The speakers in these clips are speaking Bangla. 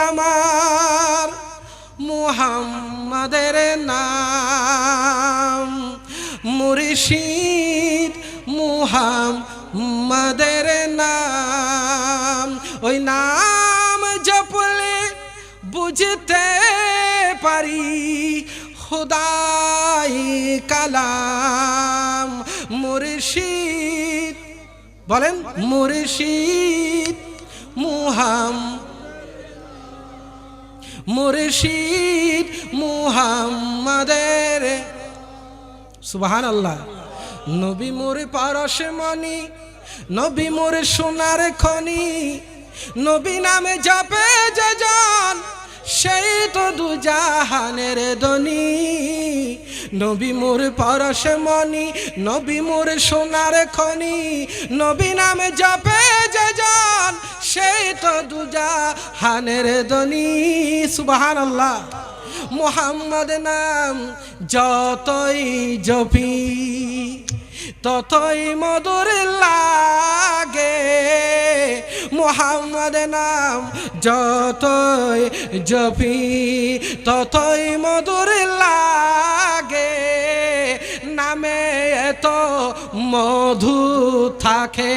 আমার মুহাম্মাদের নাম, মুর্শিদ মুহাম্মাদের নাম। ওই নাম জপলে বুঝতে পারি খুদাই কালাম। মুর্শিদ বলেন, মুর্শিদ মুর্শিদ মুহাম্মাদের। সুবহানাল্লাহ। নবী মোর পরশমণি, নবী মোর সোনার খনি, নবী নামে জপে যে জন সেই তো দুজাহানের ধনী। নবী মোর পরশমণি, নবী মোর সোনার খনি, নবী নামে জপে যে জন সেই তো দুজাহানের ধনী। সুবহানাল্লাহ। মুহাম্মদ নাম যতই জপি ততই মধুর লাগে। মুহাম্মদ নাম যতই জপি ততই মধুর লাগে। নামে এত মধু থাকে,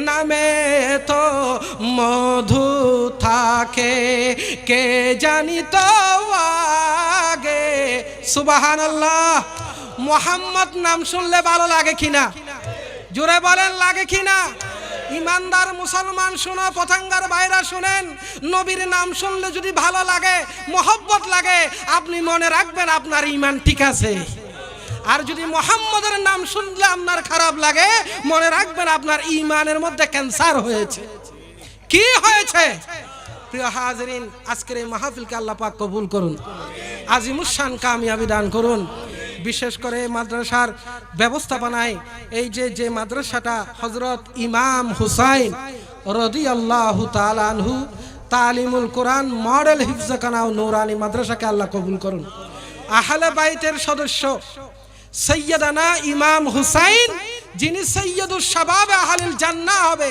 নামে এত মধু থাকে, কে জানি তো আগে। সুবহানাল্লাহ। মুহাম্মদ নাম শুনলে ভালো লাগে কিনা? জোরে বলেন, লাগে কিনা? ইমানদার মুসলমান শুনো, পথাঙ্গার বাইরা শুনেন, নবীর নাম শুনলে যদি ভালো লাগে, মহব্বত লাগে, আপনি মনে রাখবেন আপনার ঈমান ঠিক আছে। আর যদি মুহাম্মদের নাম শুনলে আপনার খারাপ লাগে, মনে রাখবেন আপনার ঈমানের মধ্যে ক্যান্সার হয়েছে। কি হয়েছে? প্রিয় হাজিরিন, আজকের এই মাহফিলকে আল্লাহ পাক কবুল করুন, আজিমুশ-শান কামিয়াবি দান করুন। বিশেষ করে মাদ্রাসার ব্যবস্থাপনায় এই যে মাদ্রাসাটা হযরত ইমাম হুসাইন রাদিয়াল্লাহু তাআলা আনহু তালিমুল কোরআন মডেল হিফজখানা ও নূরানী মাদ্রাসাকে আল্লাহ কবুল করুন। আহলে বাইতের সদস্য সৈয়দানা ইমাম হুসাইন, যিনি সৈয়দুশ শাবাব আহলিল জান্নাহ হবে,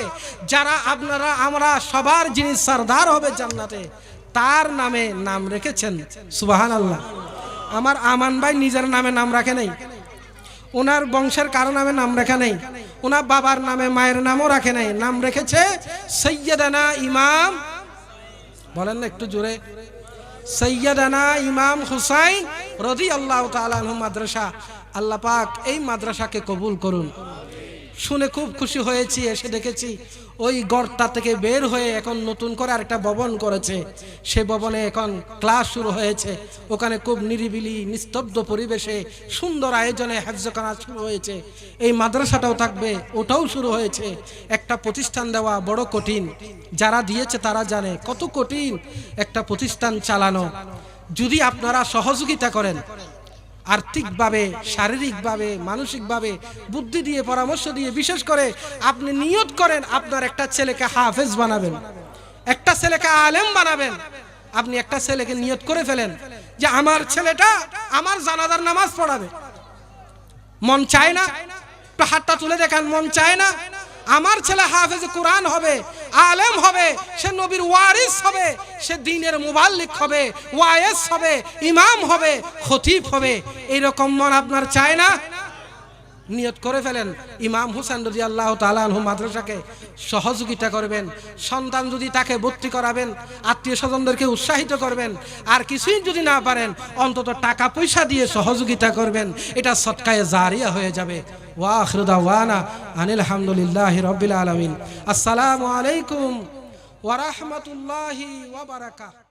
যারা আপনারা আমরা সবার যিনি সরদার হবে জান্নাতে, তার নামে নাম রেখেছেন। সুবহানাল্লাহ। আমার আমান ভাই নিজের নামে নাম রাখে নাই, ওনার বংশের কারো নামে নাম রাখা নাই, ওনার বাবার নামে মায়ের নামও রাখে নাই, নাম রেখেছে সৈয়দানা ইমাম, বলেন না একটু জোরে, সৈয়দানা ইমাম হুসাইন রাদিয়াল্লাহু তাআলা আনহু মাদ্রাসা। আল্লাহ পাক এই মাদ্রাসাকে কবুল করুন। শুনে খুব খুশি হয়েছি, এসে দেখেছি ওই গড়টা থেকে বের হয়ে এখন নতুন করে আরেকটা ভবন করেছে, সে ভবনে এখন ক্লাস শুরু হয়েছে। ওখানে খুব নিরিবিলি নিস্তব্ধ পরিবেশে সুন্দর আয়োজনে হেফজখানা শুরু হয়েছে। এই মাদ্রাসাটাও থাকবে, ওটাও শুরু হয়েছে। একটা প্রতিষ্ঠান দেওয়া বড় কঠিন, যারা দিয়েছে তারা জানে কত কঠিন একটা প্রতিষ্ঠান চালানো। যদি আপনারা সহযোগিতা করেন, আর্থিকভাবে, শারীরিকভাবে, মানসিকভাবে, বুদ্ধি দিয়ে, পরামর্শ দিয়ে, বিশেষ করে আপনি নিয়ত করেন আপনার একটা ছেলেকে হাফেজ বানাবেন, একটা ছেলেকে আলেম বানাবেন। আপনি একটা ছেলেকে নিয়ত করে ফেলেন যে আমার ছেলেটা আমার জানাজার নামাজ পড়াবে। মন চায় না? একটু হাতটা তুলে দেখান, মন চায় না? আমার ছেলে হাফেজ কোরআন হবে, আলেম হবে, সে নবীর ওয়ারিস হবে, সে দ্বীনের মুবাল্লিগ হবে, ওয়াইজ হবে, ইমাম হবে, খতিব হবে। এইরকম মন আপনার চায় না? নিয়ত করে ফেলেন ইমাম হুসাইন রাদিয়াল্লাহু তাআলা আনহু মাদ্রাসাকে সহযোগিতা করবেন। সন্তান যদি তাকে ভর্তি করাবেন, আত্মীয় স্বজনদেরকে উৎসাহিত করবেন। আর কিছুই যদি না পারেন, অন্তত টাকা পয়সা দিয়ে সহযোগিতা করবেন। এটা সদকায়ে জারিয়া হয়ে যাবে। ওয়া আখিরু দাওয়ানা আনিল হামদুলিল্লাহি রাব্বিল আলামিন। আসসালামু আলাইকুম ওয়া রাহমাতুল্লাহি ওয়া বারাকাতুহু।